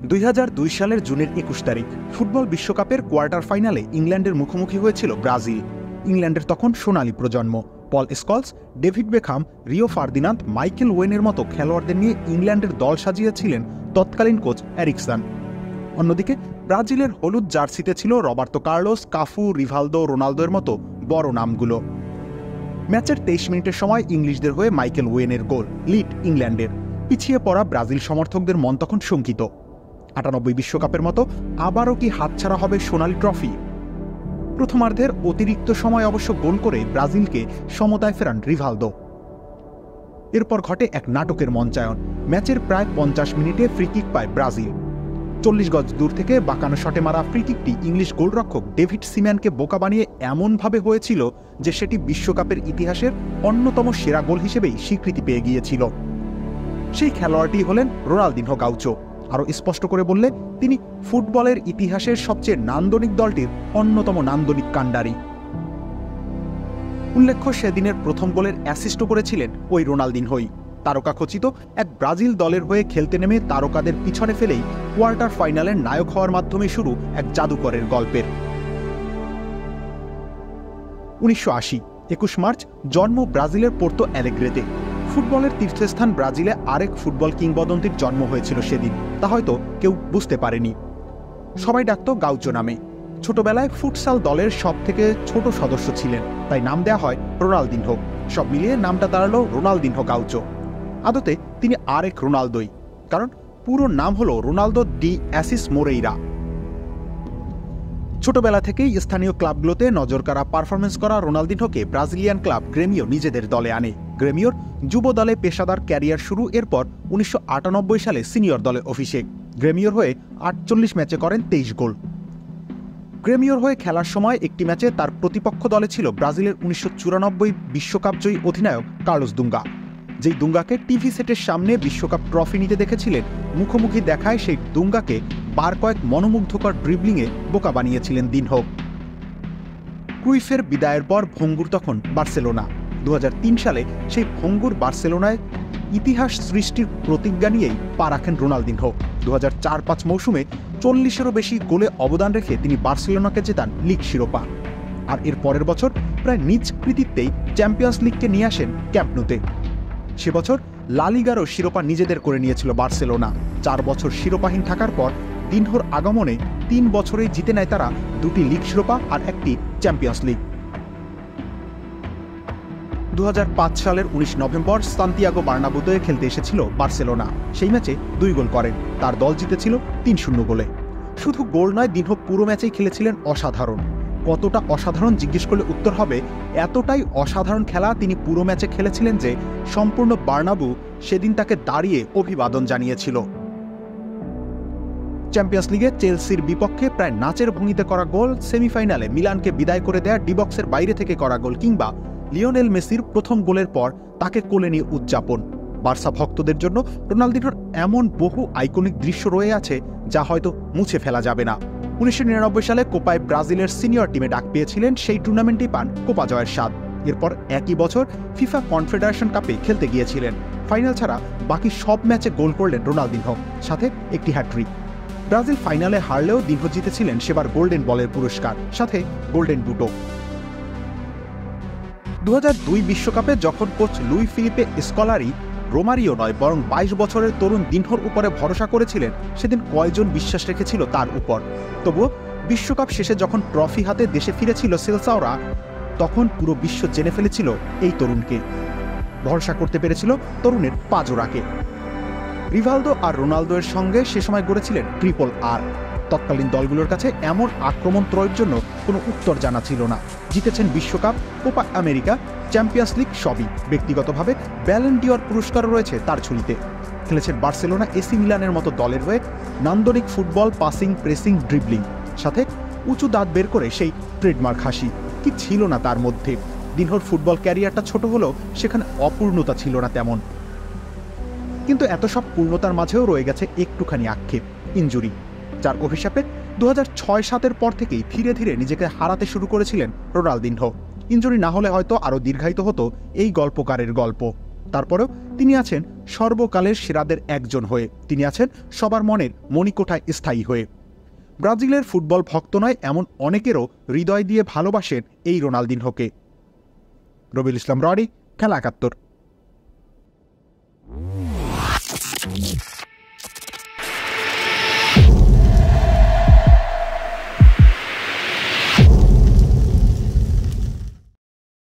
2002 সালের জুনের 21 তারিখ ফুটবল বিশ্বকাপের কোয়ার্টার ফাইনালে ইংল্যান্ডের মুখোমুখি হয়েছিল ব্রাজিল। ইংল্যান্ডের তখন সোনালী প্রজন্ম। Paul Scholes, David Beckham, Rio Ferdinand, Michael ওয়েনের মতো খেলোয়াড়দের নিয়ে ইংল্যান্ডের দল সাজিয়েছিলেন তৎকালীন কোচ এরিকসন। অন্যদিকে ব্রাজিলের হলুদ জার্সিতে ছিল রবার্তো কার্লোস, কাফু, রিভালদো, রোনালদোর মতো বড় নামগুলো। ম্যাচের 23 মিনিটের সময় ইংলিশদের হয়ে মাইকেল ওয়েনের গোল, লিড ইংল্যান্ডের। পিছিয়ে পড়া ব্রাজিল সমর্থকদের মন তখন শঙ্কিত। 98 বিশ্বকাপের মতো আবারও কি হাতছাড়া হবে সোনালী ট্রফি? প্রথমার্ধের অতিরিক্ত সময় অবশ্য গোল করে ব্রাজিলকে সমতায় ফেরান রিভালদো। এরপর ঘটে এক নাটকের মঞ্চায়ন। ম্যাচের প্রায় 50 মিনিটে ফ্রিকিক পায় ব্রাজিল। 40 গজ দূর থেকে বাঁকানো শটে মারা ফ্রিকিকটি ইংলিশ গোলরক্ষক ডেভিড সিম্যানকে বোকা বানিয়ে এমনভাবে হয়েছিল যে সেটি বিশ্বকাপের ইতিহাসের অন্যতম সেরা গোল হিসেবেই স্বীকৃতি পেয়ে গিয়েছিল। সেই খেলোয়াড়টি হলেন রোনালদিনহো গাউচো। আরও স্পষ্ট করে বললে তিনি ফুটবলের ইতিহাসের সবচেয়ে নান্দনিক দলটির অন্যতম নান্দনিক কাণ্ডারি। উল্লেখ্য, সেদিনের প্রথম গোলের অ্যাসিস্টও করেছিলেন ওই রোনালদিনহোই। তারকাখচিত এক ব্রাজিল দলের হয়ে খেলতে নেমে তারকাদের পিছনে ফেলেই কোয়ার্টার ফাইনালের নায়ক হওয়ার মাধ্যমে শুরু এক জাদুকরের গল্পের। 1980 21 মার্চ জন্ম ব্রাজিলের পোর্তো অ্যালেগ্রেতে। ফুটবলের তীর্থস্থান ব্রাজিলে আরেক ফুটবল কিংবদন্তির জন্ম হয়েছিল সেদিন, তা হয়তো কেউ বুঝতে পারেনি। সবাই ডাকত গাউচো নামে। ছোটবেলায় ফুটসাল দলের সব থেকে ছোট সদস্য ছিলেন, তাই নাম দেয়া হয় রোনালদিনহো। সব মিলিয়ে নামটা দাঁড়ালো রোনালদিনহো গাউচো। আদতে তিনি আরেক রোনালদোই, কারণ পুরো নাম হলো রোনালদো ডি অ্যাসিস মোরেইরা। ছোটবেলা থেকেই স্থানীয় ক্লাবগুলোতে নজরকাড়া পারফরমেন্স করা রোনালদিনহোকে ব্রাজিলিয়ান ক্লাব গ্রেমিও নিজেদের দলে আনে। গ্রেমিওর যুব দলে পেশাদার ক্যারিয়ার শুরু। এরপর 1998 সালে সিনিয়র দলে অভিষেক। গ্রেমিওর হয়ে 48 ম্যাচে করেন 23 গোল। গ্রেমিওর হয়ে খেলার সময় একটি ম্যাচে তার প্রতিপক্ষ দলে ছিল ব্রাজিলের 1994 বিশ্বকাপজয়ী অধিনায়ক কার্লোস দুঙ্গা। যেই দুঙ্গাকে টিভি সেটের সামনে বিশ্বকাপ ট্রফি নিতে দেখেছিলেন, মুখোমুখি দেখায় সেই দুঙ্গাকে বার কয়েক মনোমুগ্ধকর ড্রিবলিংয়ে বোকা বানিয়েছিলেন দিনহো। ক্রুইফের বিদায়ের পর ভঙ্গুর তখন বার্সেলোনা। 2003 সালে সেই ভঙ্গুর বার্সেলোনায় ইতিহাস সৃষ্টির প্রতিজ্ঞা নিয়েই পা রাখেন রোনালদিনহো। 2004-05 মৌসুমে 40-এরও বেশি গোলে অবদান রেখে তিনি বার্সেলোনাকে জেতান লিগ শিরোপা। আর এর পরের বছর প্রায় নিজ কৃতিত্বেই চ্যাম্পিয়ন্স লিগকে নিয়ে আসেন ক্যাম্প নুতে। সে বছর লা লিগারও শিরোপা নিজেদের করে নিয়েছিল বার্সেলোনা। 4 বছর শিরোপাহীন থাকার পর দিনহোর আগমনে 3 বছরেই জিতে নেয় তারা 2টি লিগ শিরোপা আর একটি চ্যাম্পিয়ন্স লিগ। 2005 সালের 19 নভেম্বর সান্তিয়াগো বার্নাব্যুতে খেলতে এসেছিল বার্সেলোনা। সেই ম্যাচে 2 গোল করেন। তার দল জিতেছিল 3-0 গোলে। শুধু গোল নয়, দিনহো পুরো ম্যাচেই খেলেছিলেন অসাধারণ। কতটা অসাধারণ জিজ্ঞেস করলে উত্তর হবে এতটাই অসাধারণ খেলা তিনি পুরো ম্যাচে খেলেছিলেন যে সম্পূর্ণ বার্নাব্যু সেদিন তাকে দাঁড়িয়ে অভিবাদন জানিয়েছিল। চ্যাম্পিয়ন্স লিগে চেলসির বিপক্ষে প্রায় নাচের ভঙ্গিতে করা গোল, সেমিফাইনালে মিলানকে বিদায় করে দেয়া ডিবক্সের বাইরে থেকে করা গোল, কিংবা লিওনেল মেসির প্রথম গোলের পর তাকে কোলে নিয়ে উদযাপন। বার্সা ভক্তদের জন্য রোনালদিনহোর এমন বহু আইকনিক দৃশ্য রয়ে আছে যা হয়তো মুছে ফেলা যাবে না। 1999 সালে কোপায় ব্রাজিলের সিনিয়র টিমে ডাক পেয়েছিলেন, সেই টুর্নামেন্টেই পান কোপা জয়ের স্বাদ। এরপর একই বছর ফিফা কনফেডারেশন কাপে খেলতে গিয়েছিলেন। ফাইনাল ছাড়া বাকি সব ম্যাচে গোল করলেন রোনালদিনহো, সাথে একটি হ্যাট্রিক। ব্রাজিল ফাইনালে হারলেও দিনহো জিতেছিলেন সেবার গোল্ডেন বলের পুরস্কার, সাথে গোল্ডেন বুটও। 2002 বিশ্বকাপে যখন coach Luiz Felipe Scolari Romario নয় বরং 22 বছরের তরুণ দিনহোর উপরে ভরসা করেছিলেন, সেদিন কয়জন বিশ্বাস রেখেছিল তার উপর? তবুও বিশ্বকাপ শেষে যখন ট্রফি হাতে দেশে ফিরেছিল সেলসাওরা, তখন পুরো বিশ্ব জেনে ফেলেছিল এই তরুণকে। ভরসা করতে পেরেছিল তরুণের পাজোরাকে। রিভালদো আর রোনালদোর সঙ্গে সে সময় গড়েছিলেন ট্রিপল আর। তৎকালীন দলগুলোর কাছে এমন আক্রমণ ত্রয়ের জন্য কোনো উত্তর জানা ছিল না। জিতেছেন বিশ্বকাপ, কোপা আমেরিকা, চ্যাম্পিয়ন্স লিগ সবই। ব্যক্তিগতভাবে ব্যালন ডিওর পুরস্কারও রয়েছে তার ঝুলিতে। খেলেছেন বার্সেলোনা, এসি মিলানের মতো দলের হয়ে। নান্দনিক ফুটবল, পাসিং, প্রেসিং, ড্রিবলিং, সাথে উঁচু দাঁত বের করে সেই ট্রেডমার্ক হাসি। কি ছিল না তার মধ্যে? দিনহোর ফুটবল ক্যারিয়ারটা ছোট হলেও সেখানে অপূর্ণতা ছিল না তেমন। কিন্তু এত সব পূর্ণতার মাঝেও রয়ে গেছে একটুখানি আক্ষেপ, ইনজুরি, যার অভিশাপে 2006-07 পর থেকেই ধীরে ধীরে নিজেকে হারাতে শুরু করেছিলেন রোনালদিনহো। ইনজুরি না হলে হয়তো আরও দীর্ঘায়িত হতো এই গল্পকারের গল্প। তারপরেও তিনি আছেন সর্বকালের সেরাদের একজন হয়ে, তিনি আছেন সবার মনের মণিকোঠায় স্থায়ী হয়ে। ব্রাজিলের ফুটবল ভক্ত নয় এমন অনেকেরও হৃদয় দিয়ে ভালোবাসেন এই রোনালদিনহোকে। রবিউল ইসলাম রনি, খেলা ৭১।